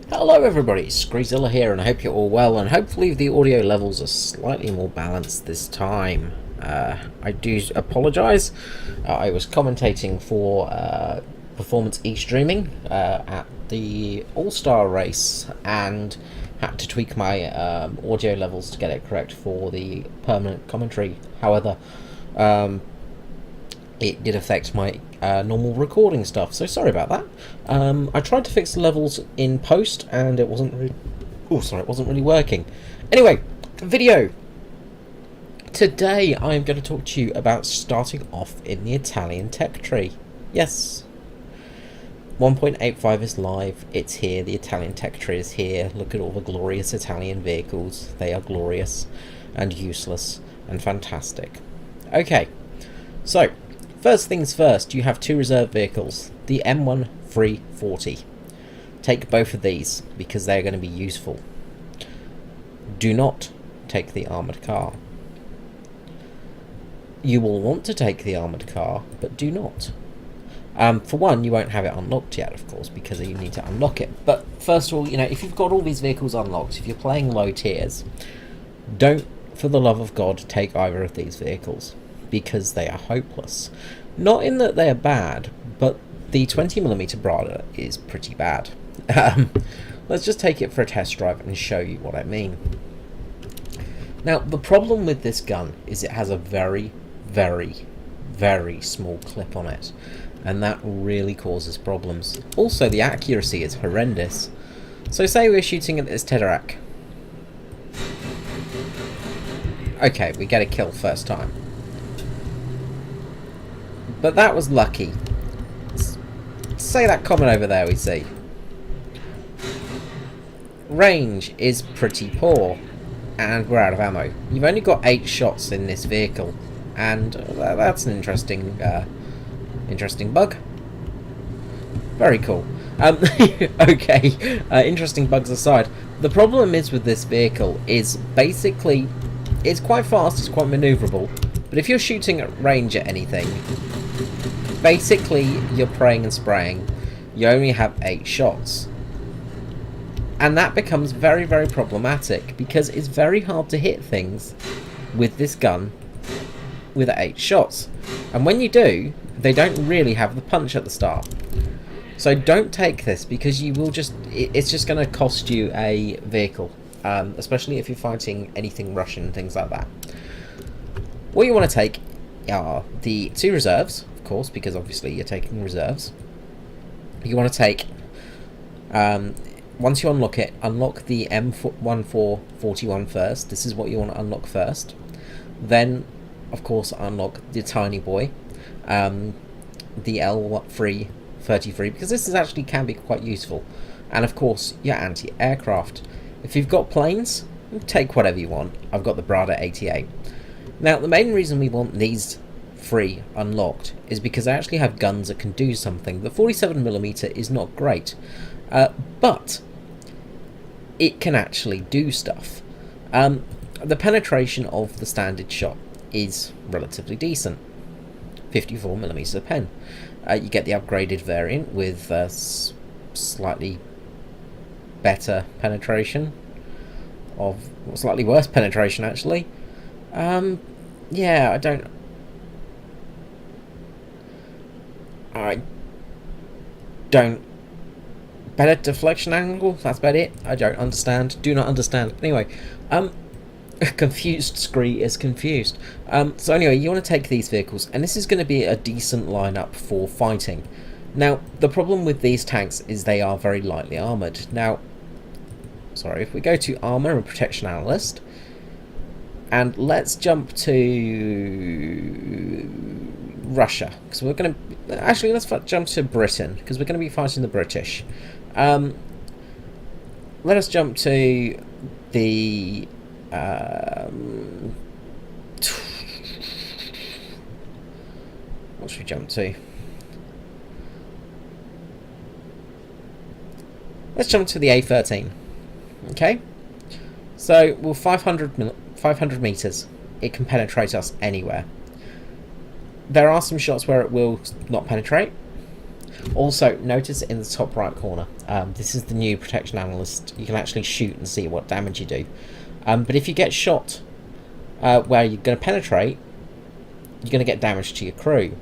Hello everybody, Screezilla here, and I hope you're all well, and hopefully the audio levels are slightly more balanced this time. I do apologise. I was commentating for Performance e-streaming at the All-Star race, and had to tweak my audio levels to get it correct for the permanent commentary. However, it did affect my normal recording stuff, so sorry about that. I tried to fix the levels in post, and it wasn't really... it wasn't really working. Anyway, video. Today I am going to talk to you about starting off in the Italian tech tree. Yes. 1.85 is live, it's here, the Italian tech tree is here. Look at all the glorious Italian vehicles. They are glorious and useless and fantastic. Okay, so first things first, you have two reserve vehicles, the M1 340. Take both of these because they're going to be useful. Do not take the armoured car. You will want to take the armoured car, but do not. For one, you won't have it unlocked yet, of course, because you need to unlock it. But first of all, you know, if you've got all these vehicles unlocked, if you're playing low tiers, don't, for the love of God, take either of these vehicles, because they are hopeless. Not in that they are bad, but the 20mm Brada is pretty bad. Let's just take it for a test drive and show you what I mean. Now, the problem with this gun is it has a very, very, very small clip on it, and that really causes problems. Also, the accuracy is horrendous. So say we're shooting at this Tederac. Okay, we get a kill first time. But that was lucky. Say that comment over there we see. Range is pretty poor, and we're out of ammo. You've only got 8 shots in this vehicle, and that's an interesting bug. Very cool. Okay, interesting bugs aside, the problem is with this vehicle is basically it's quite fast, it's quite manoeuvrable, but if you're shooting at range at anything, basically you're praying and spraying, you only have 8 shots. And that becomes very, very problematic, because it's very hard to hit things with this gun with 8 shots. And when you do, they don't really have the punch at the start. So don't take this, because you will just... it's just going to cost you a vehicle. Especially if you're fighting anything Russian and things like that. What you want to take are the 2 reserves, of course, because obviously you're taking reserves. You want to take... once you unlock it, unlock the M1441 first. This is what you want to unlock first. Then, of course, unlock the tiny boy, the L333, because this is actually can be quite useful. And of course, your anti-aircraft. If you've got planes, take whatever you want. I've got the Brada 88. Now, the main reason we want these 3 unlocked is because they actually have guns that can do something. The 47mm is not great, but it can actually do stuff. The penetration of the standard shot is relatively decent, 54mm a pen. You get the upgraded variant with slightly better penetration, of slightly worse penetration actually. Yeah, I don't better deflection angle, that's about it. I don't understand, do not understand. Anyway, confused Scree is confused. So anyway, you want to take these vehicles, and this is going to be a decent lineup for fighting. Now, the problem with these tanks is they are very lightly armoured. Now, sorry, if we go to Armour and Protection Analyst, and let's jump to Russia, because we're going to... actually, let's jump to Britain, because we're going to be fighting the British. Let us jump to the... what should we jump to? Let's jump to the A13. Okay? So, we're 500 meters. It can penetrate us anywhere. There are some shots where it will not penetrate. Also, notice in the top right corner, this is the new protection analyst. You can actually shoot and see what damage you do. But if you get shot where you're going to penetrate, you're going to get damage to your crew.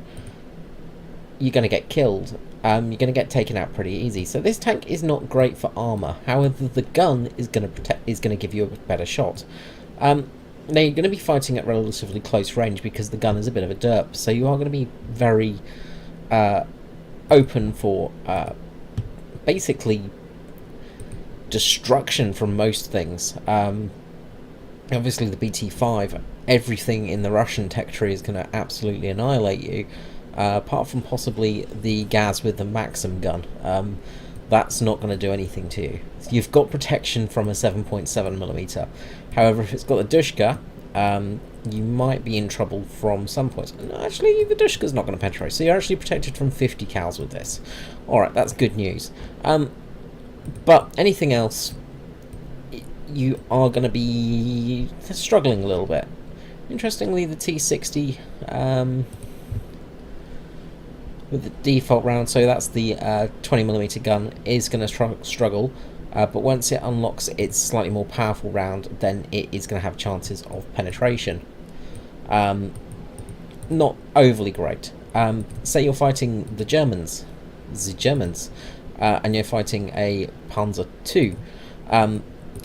You're going to get killed. You're going to get taken out pretty easy. So this tank is not great for armor. However, the gun is going to give you a better shot. Now you're going to be fighting at relatively close range because the gun is a bit of a derp. So you are going to be very open for basically destruction from most things. Obviously the BT5, everything in the Russian tech tree is going to absolutely annihilate you, apart from possibly the Gaz with the Maxim gun. That's not going to do anything to you. You've got protection from a 7.7mm. However, if it's got the Dushka, you might be in trouble from some points. And actually, the Dushka's not going to penetrate, so you're actually protected from 50 cals with this. Alright, that's good news. But anything else, you are going to be struggling a little bit. Interestingly, the T60 with the default round, so that's the 20mm gun, is going to struggle. But once it unlocks its slightly more powerful round, then it is going to have chances of penetration. Not overly great. Say you're fighting the Germans, and you're fighting a Panzer II.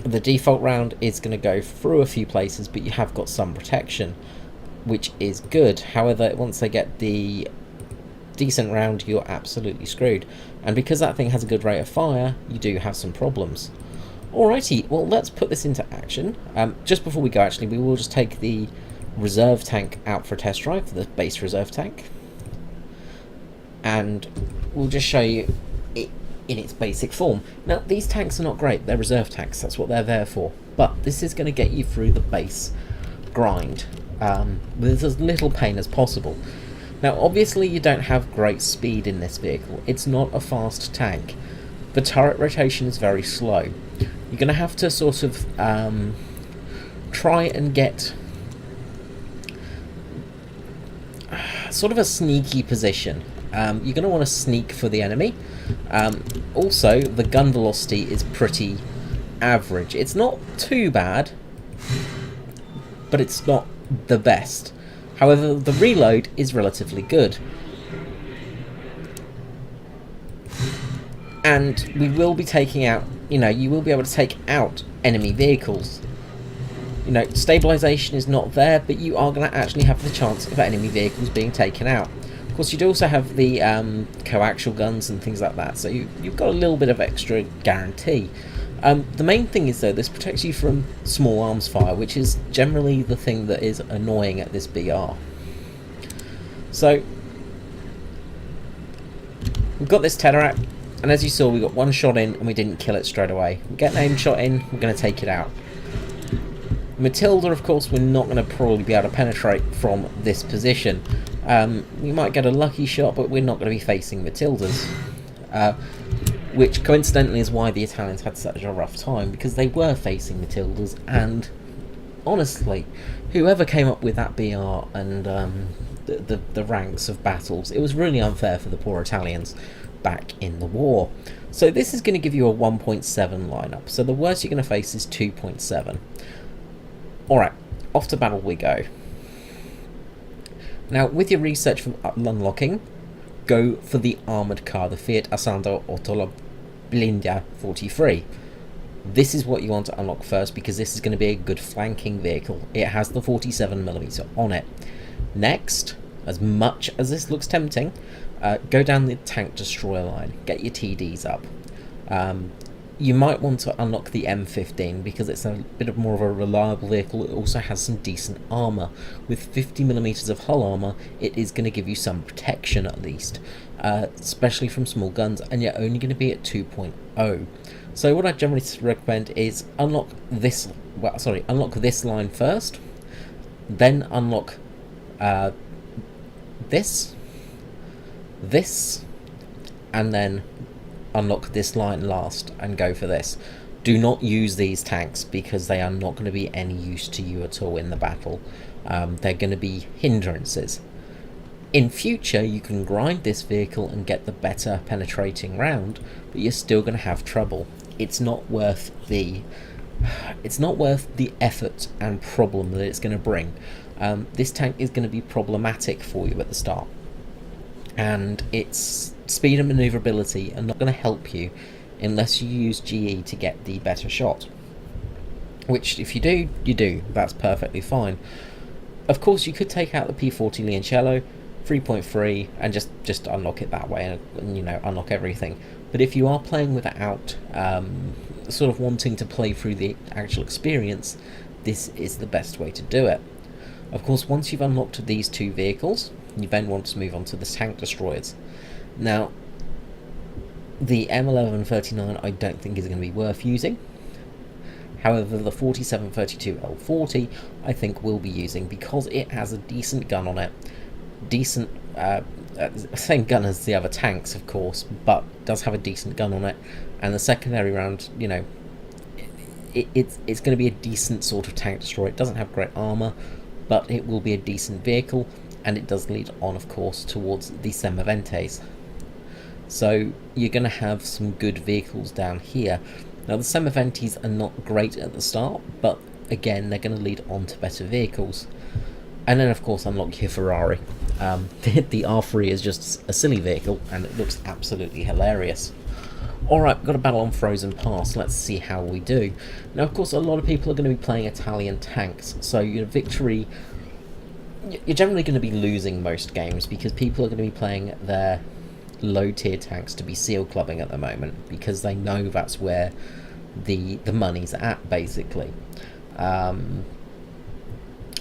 The default round is going to go through a few places, but you have got some protection, which is good. However, once they get the decent round, you're absolutely screwed. And because that thing has a good rate of fire, you do have some problems. Alrighty, well, let's put this into action. Just before we go, actually, we will just take the reserve tank out for a test drive, the base reserve tank. And we'll just show you it in its basic form. Now, these tanks are not great. They're reserve tanks. That's what they're there for. But this is going to get you through the base grind with as little pain as possible. Now, obviously, you don't have great speed in this vehicle. It's not a fast tank. The turret rotation is very slow. You're going to have to sort of try and get sort of a sneaky position. You're going to want to sneak for the enemy. Also, the gun velocity is pretty average. It's not too bad, but it's not the best. However, the reload is relatively good. And we will be taking out, you will be able to take out enemy vehicles. Stabilization is not there, but you are going to actually have the chance of enemy vehicles being taken out. Of course, you do also have the coaxial guns and things like that, so you've got a little bit of extra guarantee. The main thing is, though, this protects you from small arms fire, which is generally the thing that is annoying at this BR. So, we've got this Tederac, and as you saw, we got one shot in and we didn't kill it straight away. We get an aim shot in, we're going to take it out. Matilda, of course, we're not going to probably be able to penetrate from this position. We might get a lucky shot, but we're not going to be facing Matildas. Which coincidentally is why the Italians had such a rough time, because they were facing Matildas, and honestly, whoever came up with that BR and the ranks of battles, it was really unfair for the poor Italians back in the war. So this is going to give you a 1.7 lineup, so the worst you're going to face is 2.7. Alright, off to battle we go. Now, with your research for unlocking, go for the armoured car, the Fiat Asando Blinda 43. This is what you want to unlock first, because this is going to be a good flanking vehicle. It has the 47mm on it. Next, as much as this looks tempting, go down the tank destroyer line, get your TDs up. You might want to unlock the M15 because it's a bit of more of a reliable vehicle. It also has some decent armour. With 50mm of hull armour, it is going to give you some protection at least, especially from small guns, and you're only going to be at 2.0. So what I generally recommend is unlock this line first, then unlock this, and then unlock this line last and go for this. Do not use these tanks because they are not going to be any use to you at all in the battle. They're going to be hindrances. In future, you can grind this vehicle and get the better penetrating round, but you're still going to have trouble. It's not worth the effort and problem that it's going to bring. This tank is going to be problematic for you at the start, and its speed and maneuverability are not going to help you unless you use GE to get the better shot. Which, if you do, you do. That's perfectly fine. Of course, you could take out the P40 Limoncello 3.3 and just unlock it that way, and unlock everything. But if you are playing without sort of wanting to play through the actual experience, this is the best way to do it. Of course, once you've unlocked these two vehicles, you then want to move on to the tank destroyers. Now, the M1139 I don't think is going to be worth using. However, the 4732 L40 I think will be using, because it has a decent gun on it. Decent, same gun as the other tanks, of course, but does have a decent gun on it. And the secondary round, it's going to be a decent sort of tank destroyer. It doesn't have great armour, but it will be a decent vehicle, and it does lead on, of course, towards the Semaventes. So you're going to have some good vehicles down here. Now, the Semaventes are not great at the start, but again, they're going to lead on to better vehicles. And then, of course, unlock your Ferrari. The R3 is just a silly vehicle, and it looks absolutely hilarious. Alright, we've got a battle on Frozen Pass. Let's see how we do. Now, of course, a lot of people are going to be playing Italian tanks, so your victory... You're generally going to be losing most games, because people are going to be playing their low-tier tanks to be seal clubbing at the moment, because they know that's where the money's at, basically.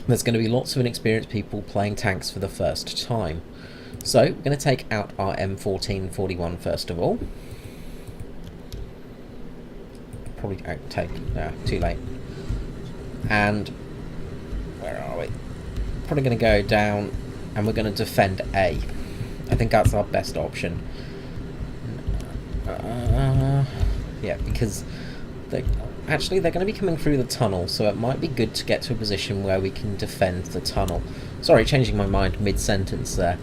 There's going to be lots of inexperienced people playing tanks for the first time. So, we're going to take out our M1441 first of all. Probably too late. And where are we? Probably going to go down, and we're going to defend A. I think that's our best option. Yeah, because they're going to be coming through the tunnel, so it might be good to get to a position where we can defend the tunnel. Sorry, changing my mind mid-sentence there.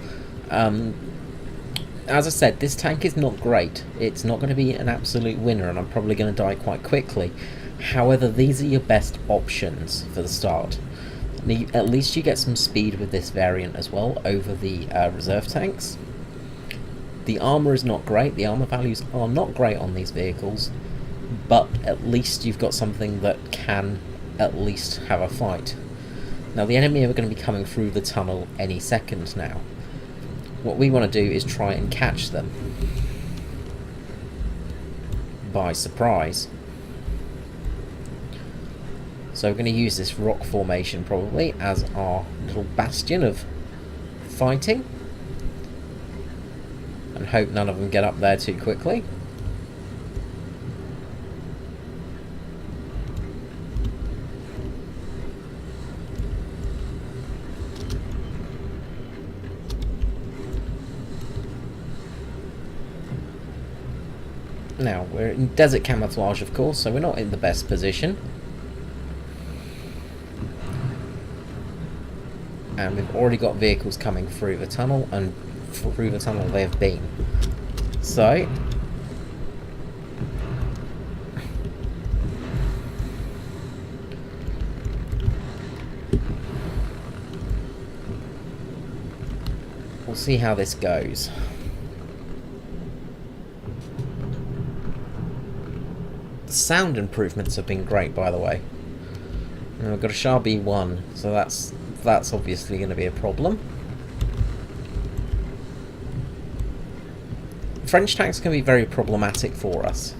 As I said, this tank is not great. It's not going to be an absolute winner, and I'm probably going to die quite quickly. However, these are your best options for the start. At least you get some speed with this variant as well over the reserve tanks. The armour is not great. The armour values are not great on these vehicles, but at least you've got something that can at least have a fight. Now, the enemy are going to be coming through the tunnel any second now. What we want to do is try and catch them by surprise. So we're going to use this rock formation probably as our little bastion of fighting, and hope none of them get up there too quickly. Now, we're in desert camouflage, of course, so we're not in the best position. And we've already got vehicles coming through the tunnel, and through the tunnel they have been. So, we'll see how this goes. The sound improvements have been great, by the way. And we've got a Shah B1, so that's obviously going to be a problem. French tanks can be very problematic for us.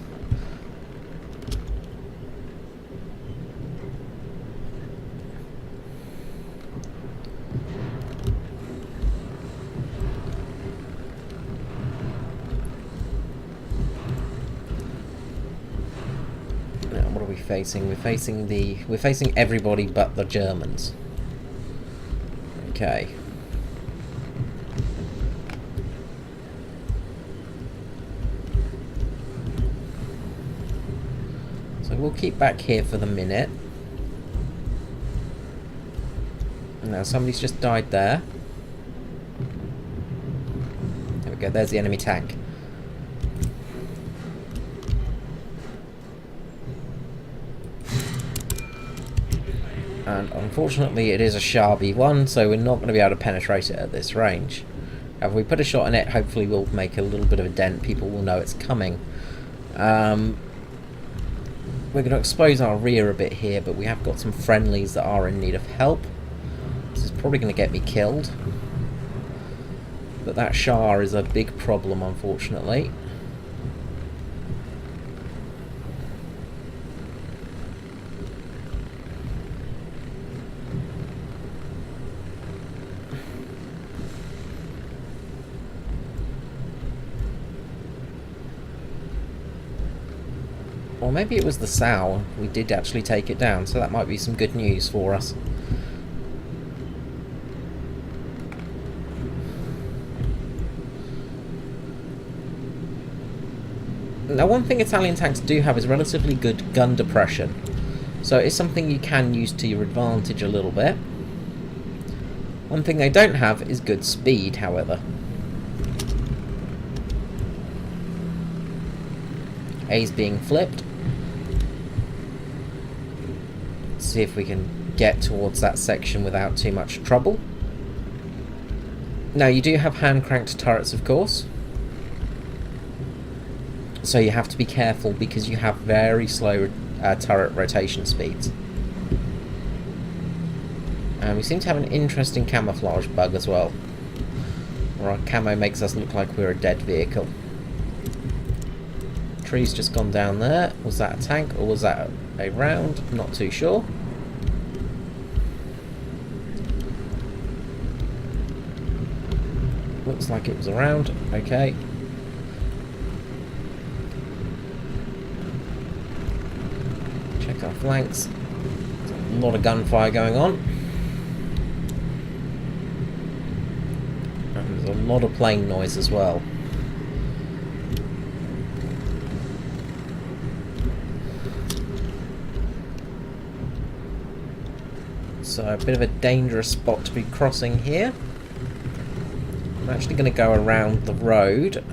Now, what are we facing? We're facing everybody but the Germans. Okay. So we'll keep back here for the minute. Now somebody's just died there. go, there's the enemy tank. And unfortunately it is a sharpie one, so we're not going to be able to penetrate it at this range. If we put a shot in it, hopefully we'll make a little bit of a dent. People will know it's coming. We're going to expose our rear a bit here, but we have got some friendlies that are in need of help. This is probably going to get me killed. But that Shah is a big problem, unfortunately. Or maybe it was the Sow. We did actually take it down, so that might be some good news for us. Now, one thing Italian tanks do have is relatively good gun depression, so it's something you can use to your advantage a little bit. One thing they don't have is good speed, however. A's being flipped. Let's see if we can get towards that section without too much trouble. Now, you do have hand-cranked turrets, of course. So you have to be careful because you have very slow turret rotation speeds. And we seem to have an interesting camouflage bug as well, where our camo makes us look like we're a dead vehicle. Tree's just gone down there. Was that a tank or was that a round? Not too sure. Looks like it was a round. Okay. Check our flanks. There's a lot of gunfire going on. And there's a lot of plane noise as well. So a bit of a dangerous spot to be crossing here. I'm actually going to go around the road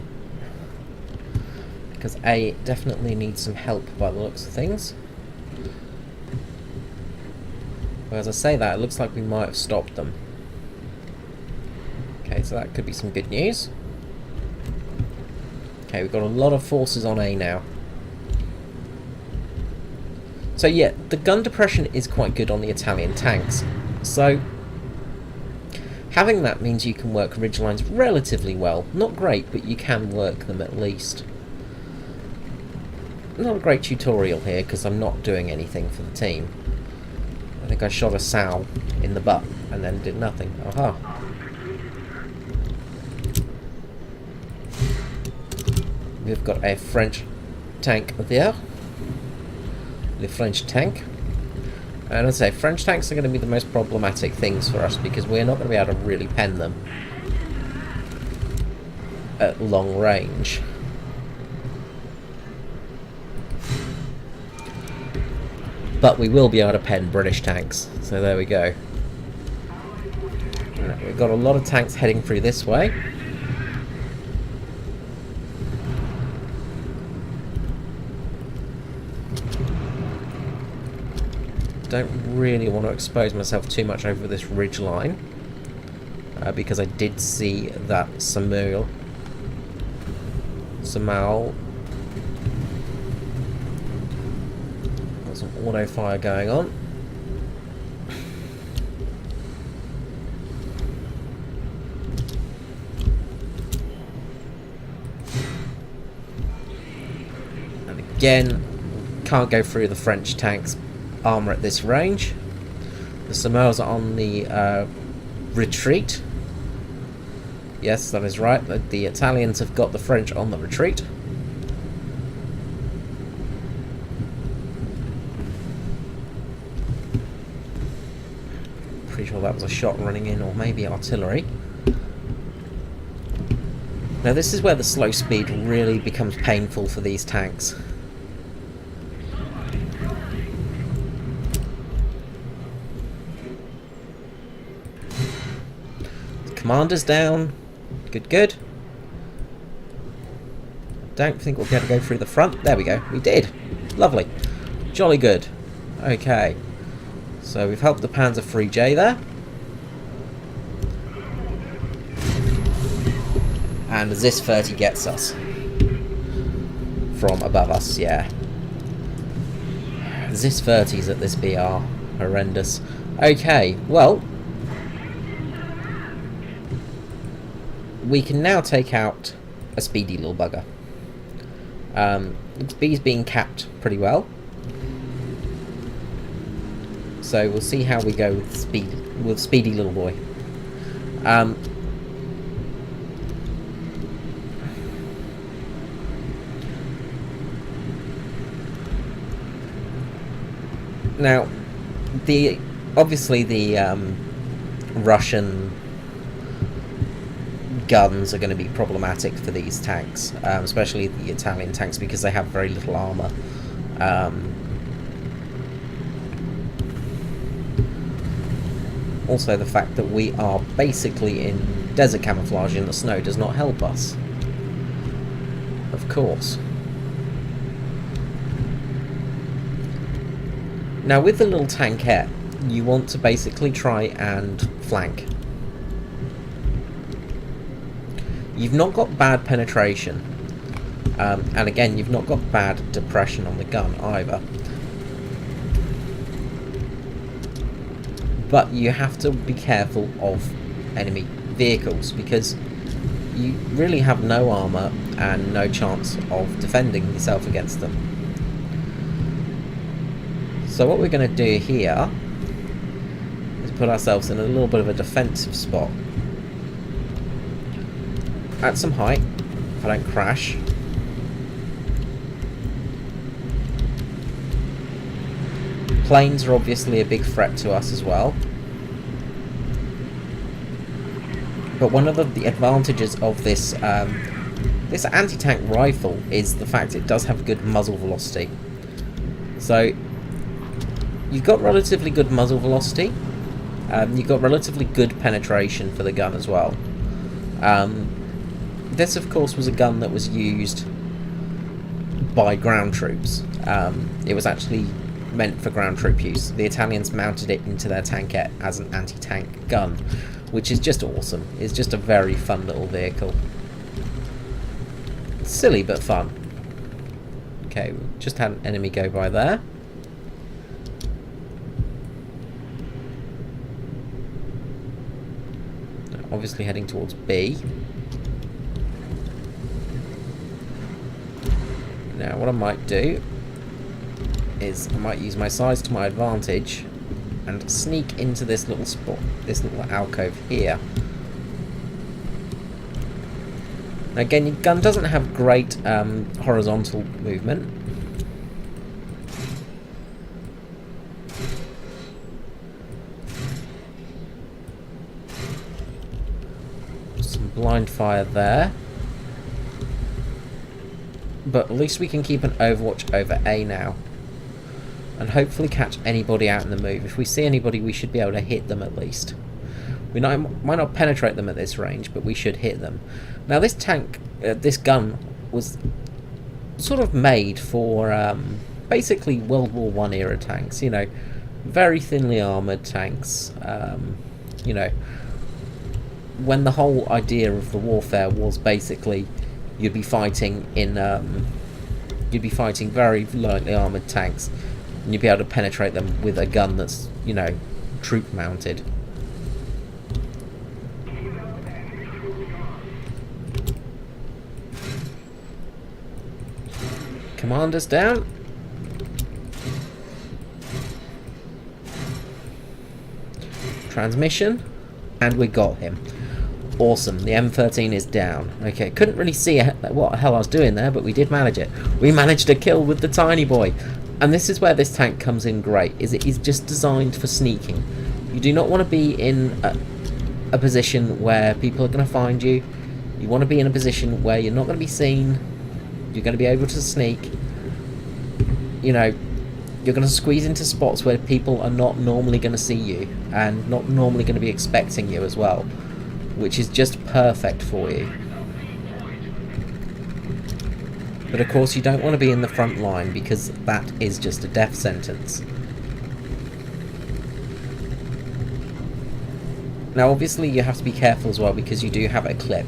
because A definitely needs some help by the looks of things. Well, as I say that, it looks like we might have stopped them. Okay, so that could be some good news. Okay, we've got a lot of forces on A now. So yeah, the gun depression is quite good on the Italian tanks. So having that means you can work ridgelines relatively well. Not great, but you can work them at least. Not a great tutorial here because I'm not doing anything for the team. I think I shot a sow in the butt and then did nothing. Aha. We've got a French tank there. The French tank. And I'd say French tanks are going to be the most problematic things for us because we're not going to be able to really pen them at long range. But we will be able to pen British tanks, so there we go. We've got a lot of tanks heading through this way. Don't really want to expose myself too much over this ridge line because I did see that Samuel got some auto fire going on. And again, can't go through the French tanks armour at this range. The Samoas are on the retreat. Yes, that is right. The Italians have got the French on the retreat. Pretty sure that was a shot running in, or maybe artillery. Now this is where the slow speed really becomes painful for these tanks. Commander's down. Good, good. don't think we'll be able to go through the front. There we go. We did. Lovely. Jolly good. Okay. So we've helped the Panzer 3J there. And Zis 30 gets us. From above us, yeah. Zis 30s at this BR. Horrendous. Okay, well. We can now take out a speedy little bugger. B's being capped pretty well. So we'll see how we go with speedy little boy. Now, obviously the Russian guns are going to be problematic for these tanks, especially the Italian tanks, because they have very little armour. Also, the fact that we are basically in desert camouflage in the snow does not help us. Of course. Now, with the little tankette, you want to basically try and flank. You've not got bad penetration, and again, you've not got bad depression on the gun either. But you have to be careful of enemy vehicles, because you really have no armour and no chance of defending yourself against them. So what we're going to do here is put ourselves in a little bit of a defensive spot. At some height, if I don't crash. Planes are obviously a big threat to us as well. But one of the advantages of this this anti-tank rifle is the fact it does have good muzzle velocity. So you've got relatively good muzzle velocity. You've got relatively good penetration for the gun as well. This, of course, was a gun that was used by ground troops. It was actually meant for ground troop use. The Italians mounted it into their tankette as an anti-tank gun, which is just awesome. It's just a very fun little vehicle. Silly but fun. Okay, we just had an enemy go by there. Obviously heading towards B. Now what I might do is I might use my size to my advantage and sneak into this little spot, this little alcove here. Now again, your gun doesn't have great horizontal movement. Some blind fire there. But at least we can keep an overwatch over A now. And hopefully catch anybody out in the move. If we see anybody, we should be able to hit them at least. We might not penetrate them at this range, but we should hit them. Now this tank, this gun, was sort of made for basically World War I era tanks. You know, very thinly armoured tanks. You know, when the whole idea of the warfare was basically you'd be fighting in very lightly armoured tanks, and you'd be able to penetrate them with a gun that's, you know, troop mounted. Commanders down. Transmission, and we got him. Awesome, the M13 is down. Okay, couldn't really see what the hell I was doing there, but we did manage it. We managed a kill with the tiny boy. And this is where this tank comes in great, is it is just designed for sneaking. You do not want to be in a position where people are going to find you. You want to be in a position where you're not going to be seen. You're going to be able to sneak. You know, you're going to squeeze into spots where people are not normally going to see you, and not normally going to be expecting you as well, which is just perfect for you. But of course you don't want to be in the front line because that is just a death sentence. Now obviously you have to be careful as well because you do have a clip.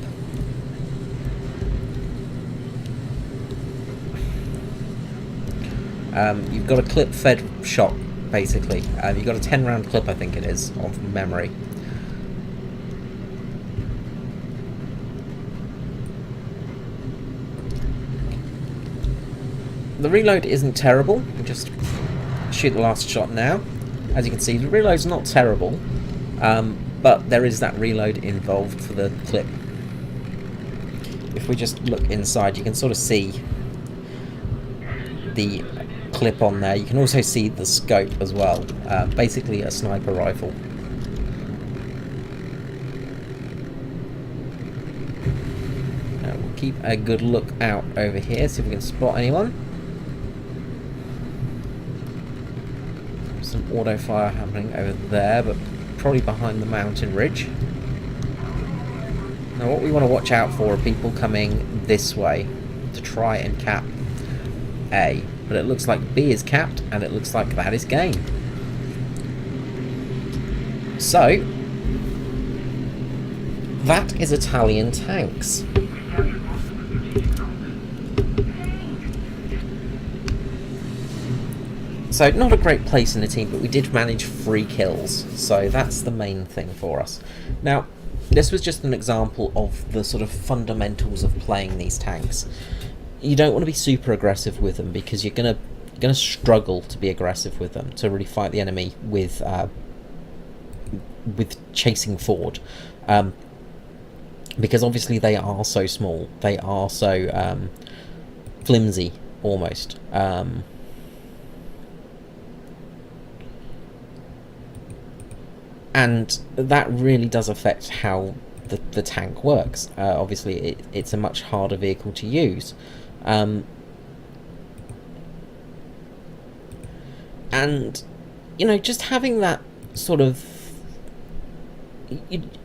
You've got a clip-fed shot, basically. You've got a 10-round clip, I think it is, of memory. The reload isn't terrible. We'll just shoot the last shot now. As you can see, the reload's not terrible, but there is that reload involved for the clip. If we just look inside, you can sort of see the clip on there. You can also see the scope as well. Basically a sniper rifle. Now we'll keep a good look out over here, see if we can spot anyone. Some auto fire happening over there, but probably behind the mountain ridge. Now what we want to watch out for are people coming this way to try and cap A. But it looks like B is capped, and it looks like that is game. So, that is Italian tanks. So, not a great place in the team, but we did manage 3 kills. So, that's the main thing for us. Now, this was just an example of the sort of fundamentals of playing these tanks. You don't want to be super aggressive with them because you're gonna struggle to be aggressive with them, to really fight the enemy with chasing forward, because obviously they are so small, they are so flimsy almost. And that really does affect how the tank works. Obviously it's a much harder vehicle to use. And, you know, just having that sort of...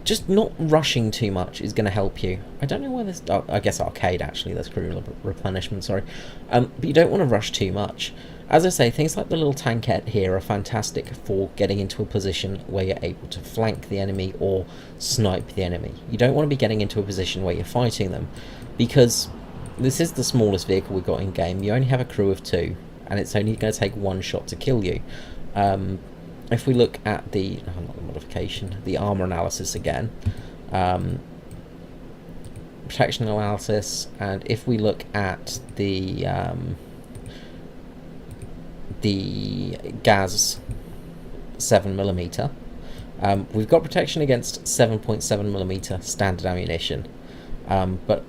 just not rushing too much is going to help you. I don't know where this... Oh, I guess arcade, actually. That's crew replenishment, sorry. But you don't want to rush too much. As I say, things like the little tankette here are fantastic for getting into a position where you're able to flank the enemy or snipe the enemy. You don't want to be getting into a position where you're fighting them, because this is the smallest vehicle we've got in game. You only have a crew of 2, and it's only going to take 1 shot to kill you. If we look at the... oh, not the modification, the armor analysis again. Protection analysis, and if we look at the GAZ 7mm, we've got protection against 7.7mm standard ammunition, but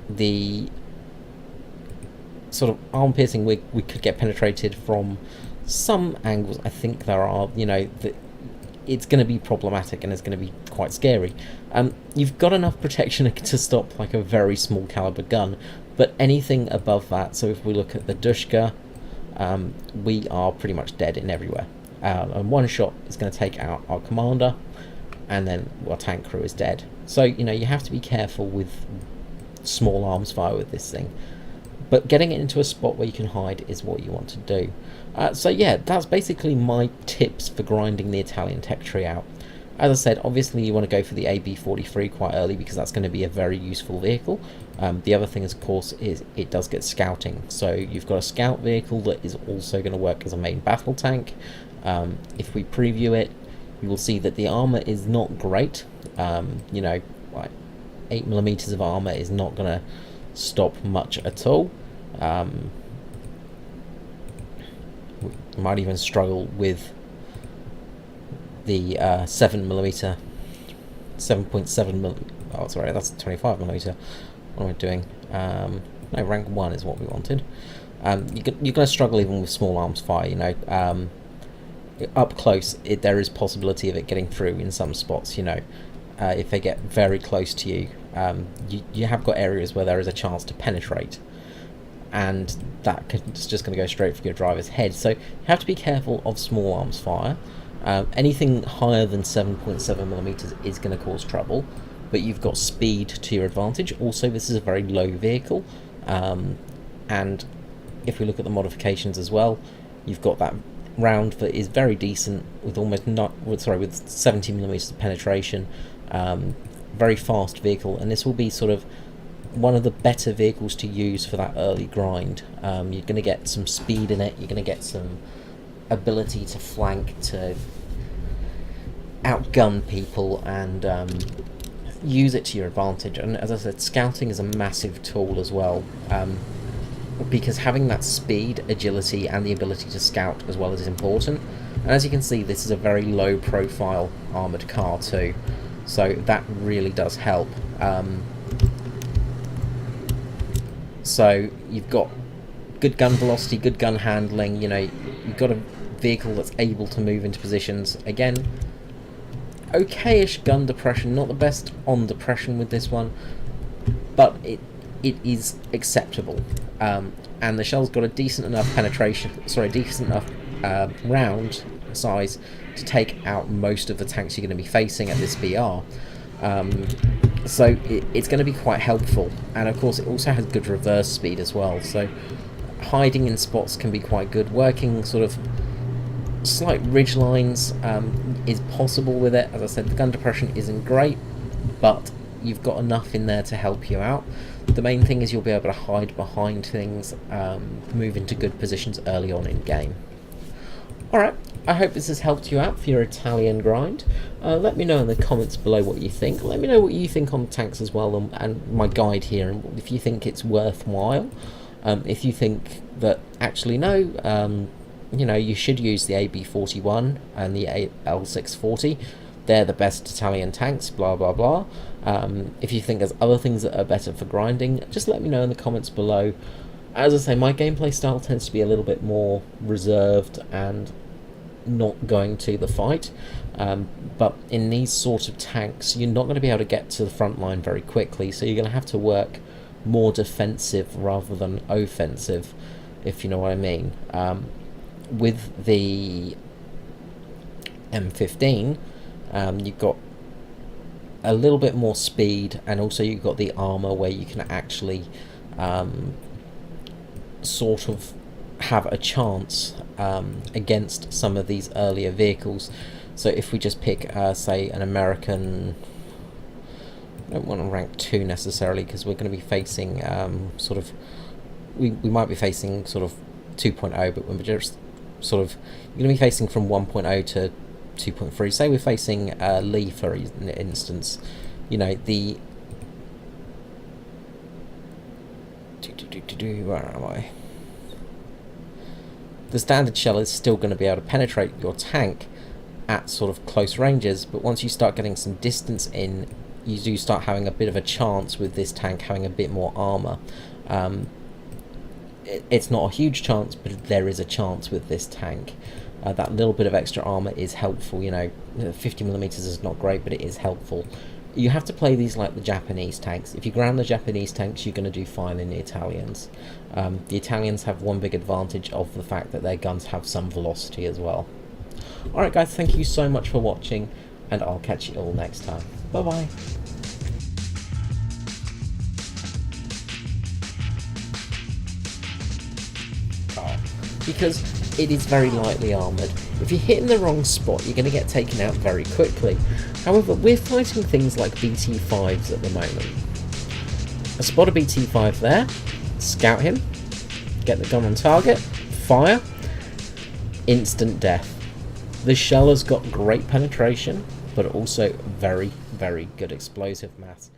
the sort of arm piercing we could get penetrated from some angles. I think there are, you know, it's going to be problematic and it's going to be quite scary. You've got enough protection to stop like a very small caliber gun, but anything above that, so if we look at the Dushka, we are pretty much dead in everywhere. And 1 shot is going to take out our commander, and then our tank crew is dead. So, you know, you have to be careful with small arms fire with this thing. But getting it into a spot where you can hide is what you want to do. So yeah, that's basically my tips for grinding the Italian tech tree out. As I said, obviously you want to go for the AB43 quite early because that's going to be a very useful vehicle. The other thing, of course, is it does get scouting. So you've got a scout vehicle that is also going to work as a main battle tank. If we preview it, you will see that the armor is not great. You know, like 8mm of armor is not going to stop much at all. We might even struggle with the 7mm, 7.7mm. Oh, sorry, that's 25mm. What am I doing? No, rank 1 is what we wanted. You're going to struggle even with small arms fire. You know, up close, there is possibility of it getting through in some spots. You know, if they get very close to you, you have got areas where there is a chance to penetrate, and it's just going to go straight for your driver's head. So you have to be careful of small arms fire. Anything higher than 7.7mm is going to cause trouble, but you've got speed to your advantage. Also, this is a very low vehicle. And if we look at the modifications as well, you've got that round that is very decent with almost with 70mm of penetration, very fast vehicle, and this will be sort of one of the better vehicles to use for that early grind. You're going to get some speed in it, you're going to get some ability to flank, to outgun people, and use it to your advantage. And as I said, scouting is a massive tool as well, because having that speed, agility, and the ability to scout as well is important. And as you can see, this is a very low profile armoured car too, so that really does help. So you've got good gun velocity, good gun handling, you know, you've got a vehicle that's able to move into positions. Again, okay-ish gun depression, not the best on depression with this one, but it is acceptable. And the shell's got a decent enough decent enough round size to take out most of the tanks you're going to be facing at this VR. So it's going to be quite helpful, and of course it also has good reverse speed as well, so hiding in spots can be quite good. Working sort of slight ridge lines is possible with it. As I said, the gun depression isn't great, but you've got enough in there to help you out. The main thing is you'll be able to hide behind things, move into good positions early on in game. Alright, I hope this has helped you out for your Italian grind. Let me know in the comments below what you think. Let me know what you think on tanks as well, and my guide here, and if you think it's worthwhile. If you think that actually no, you know, you should use the AB41 and the L640. They're the best Italian tanks, blah blah blah. If you think there's other things that are better for grinding, just let me know in the comments below. As I say, my gameplay style tends to be a little bit more reserved and not going to the fight, but in these sort of tanks you're not going to be able to get to the front line very quickly, so you're going to have to work more defensive rather than offensive, if you know what I mean. With the M15, you've got a little bit more speed, and also you've got the armor where you can actually sort of have a chance against some of these earlier vehicles. So if we just pick say an American, I don't want to rank 2 necessarily, because we're going to be facing sort of, we might be facing sort of 2.0, but when we're just sort of, you're going to be facing from 1.0 to 2.3. Say we're facing Lee, for instance, you know, the where am I? The standard shell is still going to be able to penetrate your tank at sort of close ranges, but once you start getting some distance in, you do start having a bit of a chance with this tank having a bit more armor. It's not a huge chance, but there is a chance with this tank. That little bit of extra armor is helpful. You know, 50mm is not great, but it is helpful. You have to play these like the Japanese tanks. If you ground the Japanese tanks, you're going to do fine in the Italians. The Italians have one big advantage of the fact that their guns have some velocity as well. Alright guys, thank you so much for watching, and I'll catch you all next time. Bye bye. Because it is very lightly armoured. If you hit in the wrong spot, you're going to get taken out very quickly. However, we're fighting things like BT5s at the moment. I spot a BT5 there, scout him, get the gun on target, fire, instant death. The shell has got great penetration, but also very, very good explosive mass.